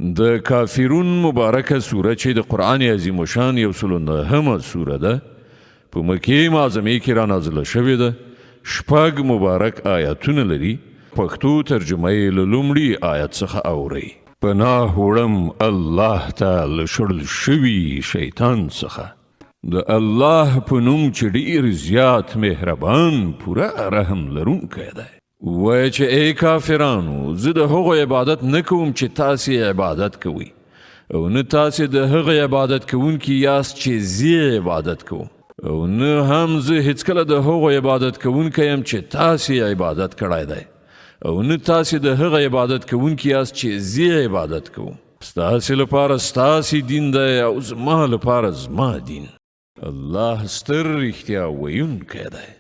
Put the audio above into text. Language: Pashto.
د کافرون مبارکه سوره چې د قرآن عظیم الشان 109 سوره ده په مکې معظمې کې را نازله شوې ده. 6 مبارک آیاتونه لري. پښتو ترجمه یې له لومړي آیت څخه اورئ. پناه وړم الله ته له شړل شوي شیطان څخه، د الله په نوم چې ډېر زیات مهربان پوره رحم لرونکی دی. وایه چې ای کافرانو، زه د هغو عبادت نه کوم چې تاسې عبادت کوئ، او نه تاسې د هغه عبادت کوونکي یاست چې زه عبادت کوم، او نه هم زه هیڅکله د هغو عبادت کوونکی یم چې تاسې عبادت کړی دی، او نه تاسې د هغه عبادت کوونکي یاست چې زه عبادت کوم. ستاسې لپاره ستاسې دین دی او زما لپاره زما دین. الله ستر رښتیا ویونکی دی.